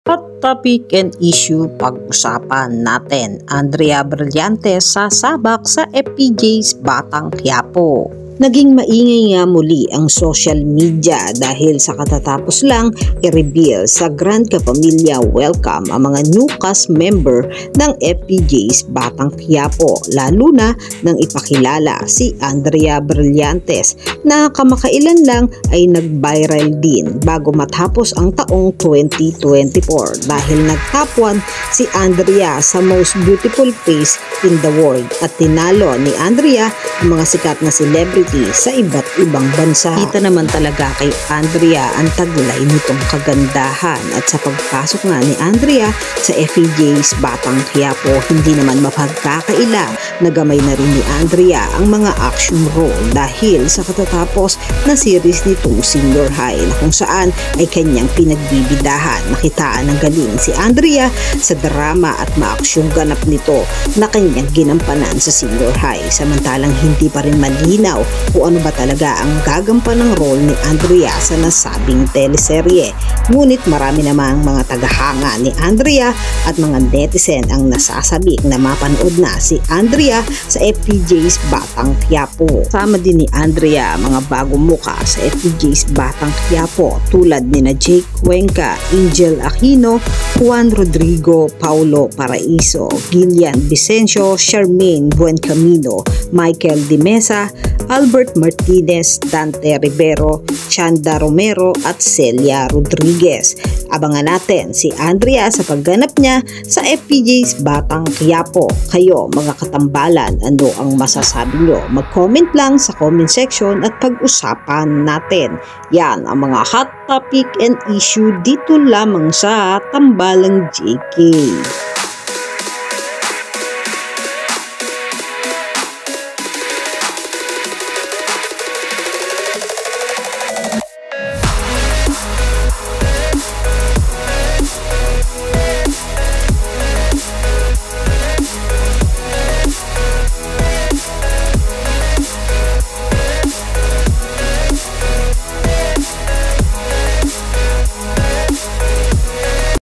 Hot topic and issue pag-usapan natin. Andrea Brillantes sasabak sa FPJ's Batang Quiapo. Naging maingay nga muli ang social media dahil sa katatapos lang i-reveal sa Grand Kapamilya welcome ang mga new cast member ng FPJ's Batang Quiapo, lalo na nang ipakilala si Andrea Brillantes na kamakailan lang ay nag-viral din bago matapos ang taong 2024 dahil nag-top 1 si Andrea sa most beautiful face in the world at tinalo ni Andrea ang mga sikat na celebrity sa iba't ibang bansa. Kita naman talaga kay Andrea ang taglay nitong kagandahan at sa pagpasok nga ni Andrea sa FPJ's Batang Quiapo, hindi naman mapagkakaila na gamay na rin ni Andrea ang mga action role dahil sa katatapos na series nitong Senior High na kung saan ay kanyang pinagbibidahan. Nakitaan ng galing si Andrea sa drama at maaksyong ganap nito na kanyang ginampanan sa Senior High, samantalang hindi pa rin malinaw kung ano ba talaga ang gagampanang role ni Andrea sa nasabing teleserye. Ngunit marami namang mga tagahanga ni Andrea at mga netizen ang nasasabik na mapanood na si Andrea sa FPJ's Batang Quiapo. Sama din ni Andrea mga bagong muka sa FPJ's Batang Quiapo tulad ni na Jake Cuenca, Angel Aquino, Juan Rodrigo, Paulo Paraiso, Gillian Vicencio, Charmaine Buencamino, Michael Di Mesa, Albert Martinez, Dante Rivero, Chanda Romero at Celia Rodriguez. Abangan natin si Andrea sa pagganap niya sa FPJ's Batang Quiapo. Kayo mga katambalan, ano ang masasabi nyo? Mag-comment lang sa comment section at pag-usapan natin. Yan ang mga hot topic and issue dito lamang sa Tambalang JK.